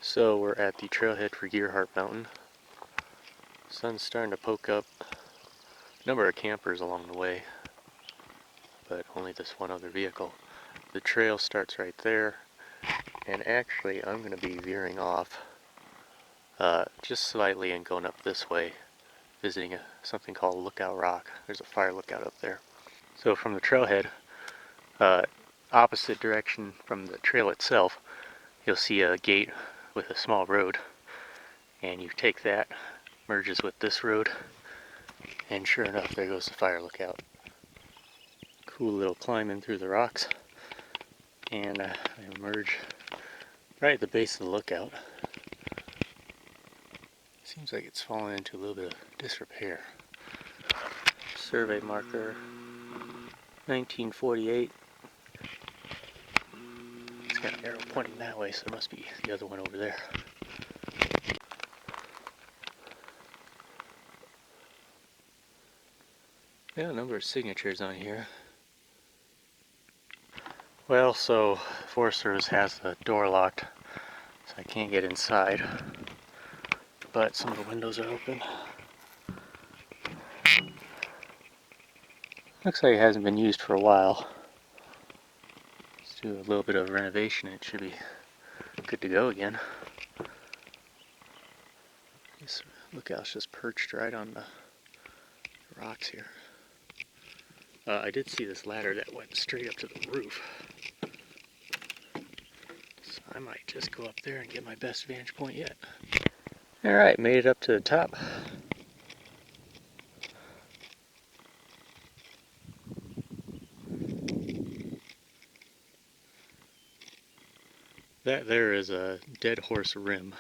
So we're at the trailhead for Gearhart Mountain. Sun's starting to poke up. Number of campers along the way, but only this one other vehicle. The trail starts right there, and actually I'm going to be veering off just slightly and going up this way, visiting something called Lookout Rock. There's a fire lookout up there. So from the trailhead, opposite direction from the trail itself, you'll see a gate with a small road, and you take that, merges with this road, and sure enough, there goes the fire lookout. Cool little climb in through the rocks, and I emerge right at the base of the lookout. Seems like it's fallen into a little bit of disrepair. Survey marker 1948. It's got an arrow pointing that way, so it must be the other one over there. Yeah, a number of signatures on here. Well, so the Forest Service has the door locked, so I can't get inside. But some of the windows are open. Looks like it hasn't been used for a while. Let's do a little bit of renovation and it should be good to go again. This lookout's just perched right on the rocks here. I did see this ladder that went straight up to the roof. So I might just go up there and get my best vantage point yet. Alright, made it up to the top. That there is a dead horse rim.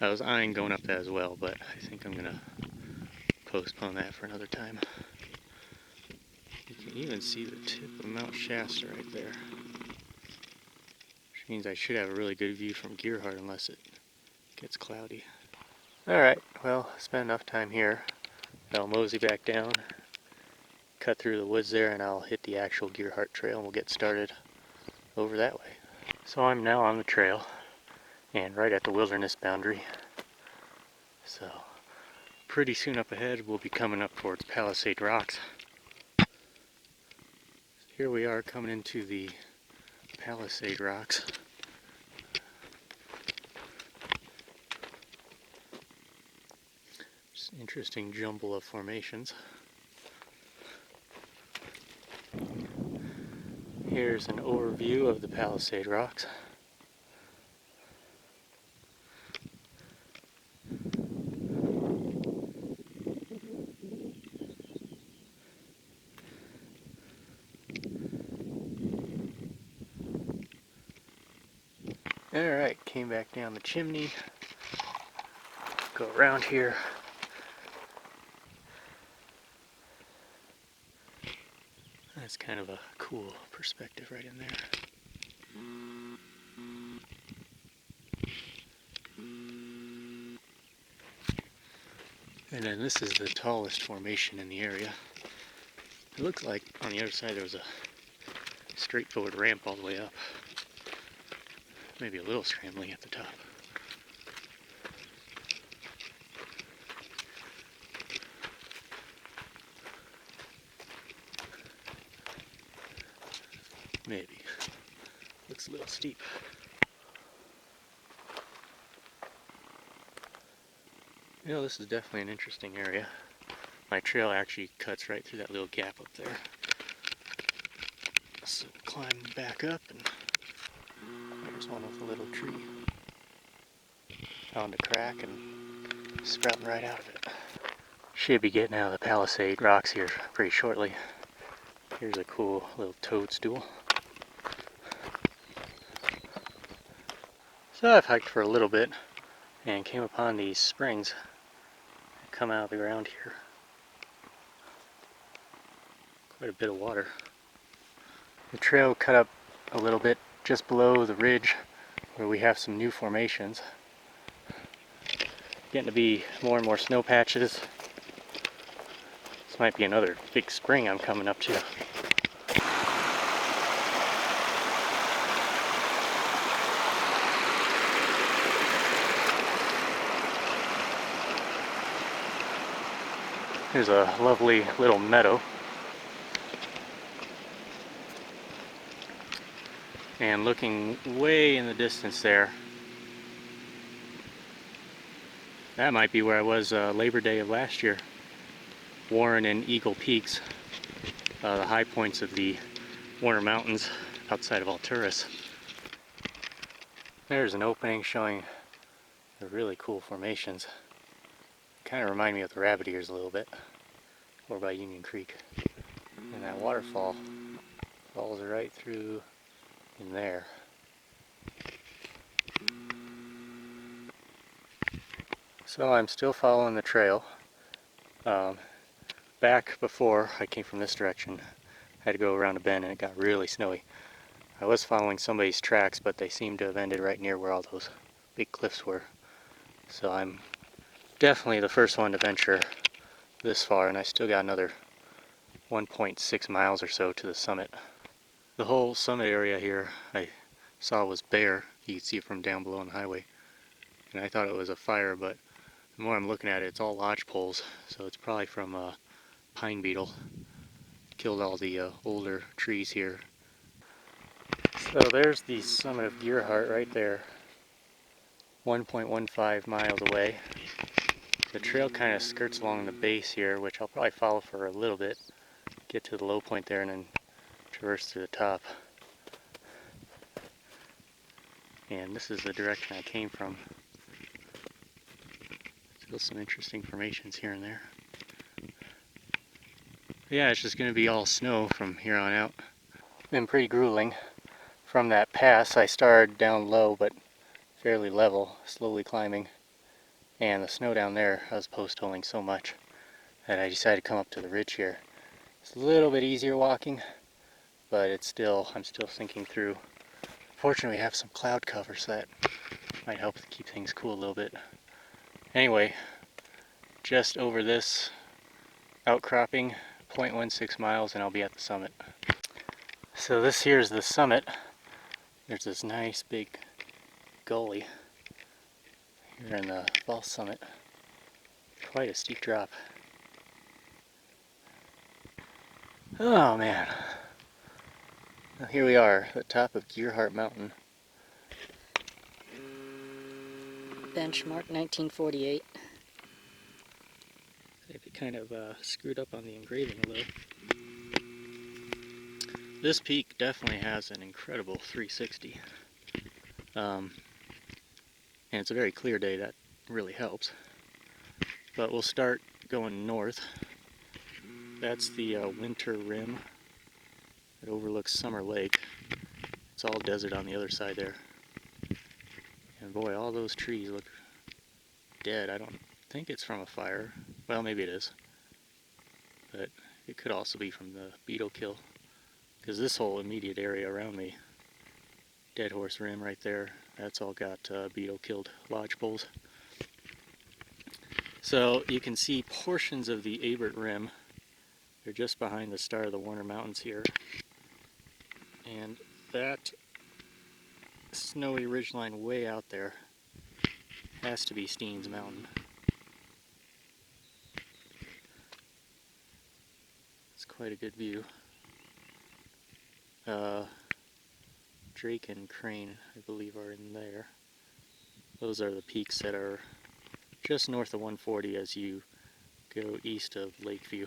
I was eyeing going up that as well, but I think I'm gonna postpone that for another time. You can even see the tip of Mount Shasta right there. Which means I should have a really good view from Gearhart unless it gets cloudy. Alright, well, spent enough time here. I'll mosey back down, cut through the woods there, and I'll hit the actual Gearhart trail and we'll get started over that way. So I'm now on the trail and right at the wilderness boundary. So pretty soon up ahead we'll be coming up towards Palisades Rocks. Here we are coming into the Palisades Rocks. Just an interesting jumble of formations. Here's an overview of the Palisades Rocks. Alright, came back down the chimney, go around here. That's kind of a cool perspective right in there. And then this is the tallest formation in the area. It looks like on the other side there was a straightforward ramp all the way up. Maybe a little scrambling at the top. Maybe. Looks a little steep. You know, this is definitely an interesting area. My trail actually cuts right through that little gap up there. So climb back up, and there's one with a little tree. Found a crack and sprouting right out of it. Should be getting out of the Palisades Rocks here pretty shortly. Here's a cool little toadstool. So I've hiked for a little bit and came upon these springs that come out of the ground here. Quite a bit of water. The trail cut up a little bit just below the ridge where we have some new formations. Getting to be more and more snow patches. This might be another big spring I'm coming up to. Here's a lovely little meadow. And looking way in the distance there, that might be where I was Labor Day of last year. Warren and Eagle Peaks, the high points of the Warner Mountains outside of Alturas. There's an opening showing the really cool formations. Kind of remind me of the rabbit ears a little bit, over by Union Creek. And that waterfall falls right through in there. So I'm still following the trail. Back before I came from this direction, I had to go around a bend and it got really snowy. I was following somebody's tracks, but they seemed to have ended right near where all those big cliffs were. So I'm definitely the first one to venture this far, and I still got another 1.6 miles or so to the summit. The whole summit area here I saw was bare. You could see it from down below on the highway. And I thought it was a fire, but the more I'm looking at it, it's all lodge poles. So it's probably from a pine beetle. Killed all the older trees here. So there's the summit of Gearhart right there. 1.15 miles away. The trail kind of skirts along the base here, which I'll probably follow for a little bit. Get to the low point there and then traverse to the top. And this is the direction I came from. Still some interesting formations here and there. Yeah, it's just going to be all snow from here on out. Been pretty grueling. From that pass I started down low but fairly level, slowly climbing. And the snow down there, I was post-holing so much that I decided to come up to the ridge here. It's a little bit easier walking, but I'm still sinking through. Fortunately, we have some cloud cover, so that might help to keep things cool a little bit. Anyway, just over this outcropping, 0.16 miles, and I'll be at the summit. So this here is the summit. There's this nice big gully here in the false summit. Quite a steep drop. Oh man. Well, here we are at the top of Gearhart Mountain. Benchmark 1948. It kind of screwed up on the engraving a little. This peak definitely has an incredible 360. And it's a very clear day, that really helps. But we'll start going north. That's the winter rim that overlooks Summer Lake. It's all desert on the other side there. And boy, all those trees look dead. I don't think it's from a fire. Well, maybe it is. But it could also be from the beetle kill. Because this whole immediate area around me, Dead Horse Rim right there, that's all got beetle killed lodge poles. So you can see portions of the Abert Rim. They're just behind the start of the Warner Mountains here. And that snowy ridgeline way out there has to be Steens Mountain. It's quite a good view. Drake and Crane, I believe, are in there. Those are the peaks that are just north of 140 as you go east of Lakeview.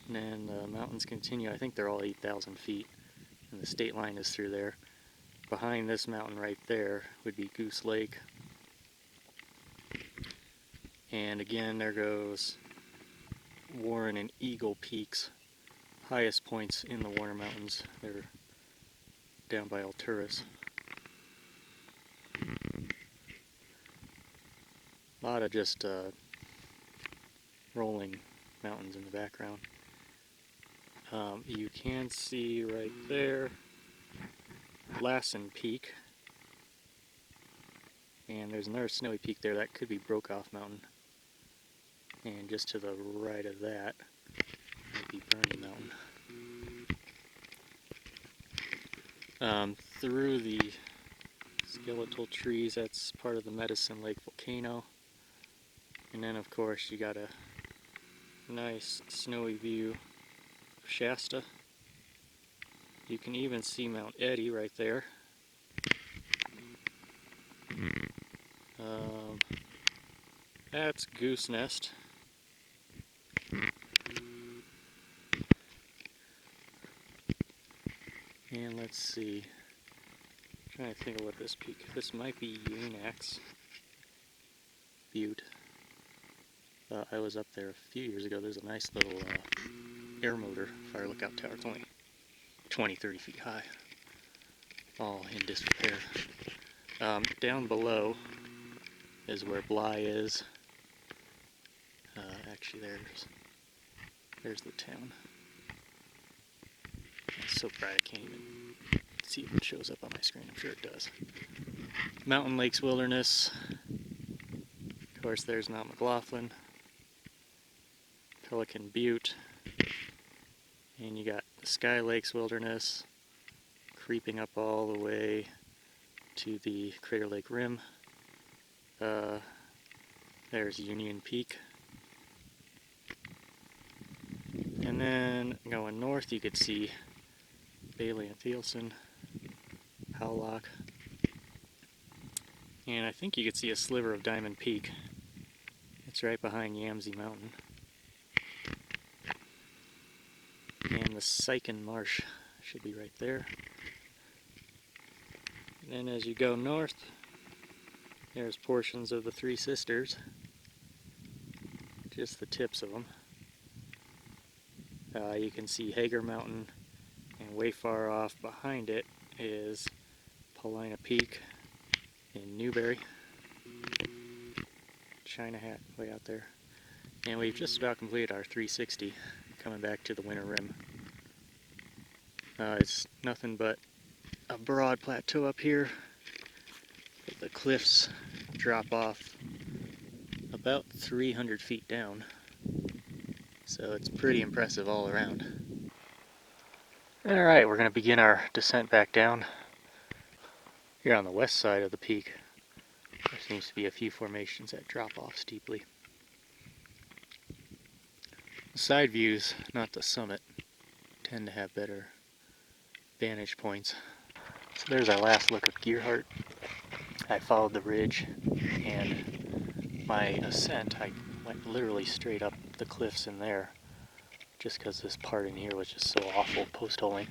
And then the mountains continue. I think they're all 8,000 feet, and the state line is through there. Behind this mountain right there would be Goose Lake. And again, there goes Warren and Eagle Peaks, highest points in the Warner Mountains. They're down by Alturas. A lot of just rolling mountains in the background. You can see right there Lassen Peak, and there's another snowy peak there. That could be Brokoff Mountain. And just to the right of that might be Bernie Mountain. Through the skeletal trees. That's part of the Medicine Lake volcano. And then of course you got a nice snowy view of Shasta. You can even see Mount Eddy right there. That's Goose Nest. And let's see. I'm trying to think of what this peak. This might be Unax Butte. I was up there a few years ago. There's a nice little air motor fire lookout tower. It's only 20-30 feet high. All in disrepair. Down below is where Bly is. Actually, there's the town. It's so bright I can't even see if it shows up on my screen. I'm sure it does. Mountain Lakes Wilderness. Of course, there's Mount McLaughlin. Pelican Butte. And you got the Sky Lakes Wilderness creeping up all the way to the Crater Lake Rim. There's Union Peak. And then going north you could see Bailey and Thielsen, Powlock. And I think you could see a sliver of Diamond Peak. It's right behind Yamsey Mountain. And the Sycan Marsh should be right there. And then as you go north, there's portions of the Three Sisters. Just the tips of them. You can see Hager Mountain, and way far off behind it is Paulina Peak in Newberry. China Hat way out there. And we've just about completed our 360 coming back to the Winter Rim. It's nothing but a broad plateau up here. The cliffs drop off about 300 feet down. So it's pretty impressive all around. Alright, we're going to begin our descent back down. Here on the west side of the peak, there seems to be a few formations that drop off steeply. The side views, not the summit, tend to have better vantage points. So there's our last look of Gearhart. I followed the ridge, and my ascent, I went literally straight up the cliffs in there, just because this part in here was just so awful post-holing.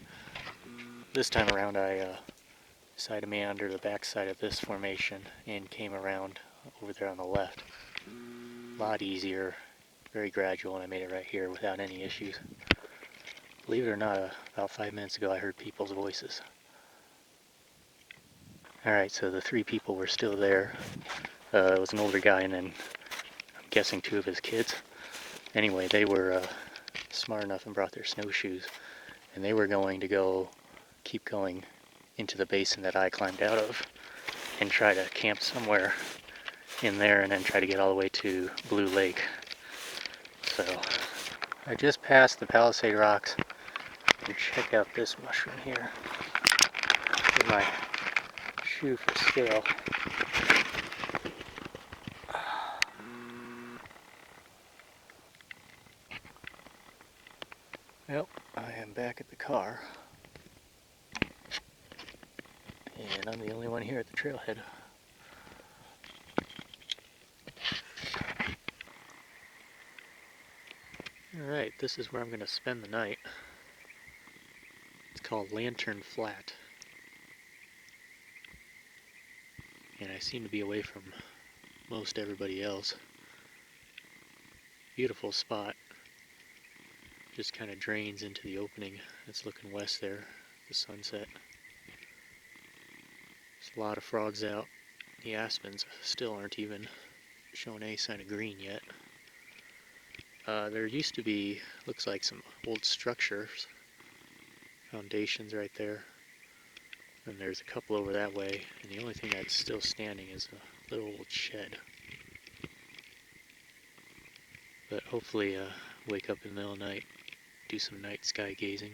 This time around I decided to meander the backside of this formation and came around over there on the left. A lot easier, very gradual, and I made it right here without any issues. Believe it or not, about 5 minutes ago I heard people's voices. Alright, so the three people were still there. It was an older guy and then I'm guessing 2 of his kids. Anyway, they were smart enough and brought their snowshoes, and they were going to keep going into the basin that I climbed out of and try to camp somewhere in there and then try to get all the way to Blue Lake. So I just passed the Palisades Rocks, and check out this mushroom here. Get my shoe for scale. Well, I am back at the car, and I'm the only one here at the trailhead. Alright, this is where I'm going to spend the night. It's called Lantern Flat. And I seem to be away from most everybody else. Beautiful spot. Just kind of drains into the opening that's looking west there, the sunset. There's a lot of frogs out. The aspens still aren't even showing any sign of green yet. There used to be, looks like, some old structures, foundations right there. And there's a couple over that way, and the only thing that's still standing is a little old shed. But hopefully wake up in the middle of the night, do some night sky gazing.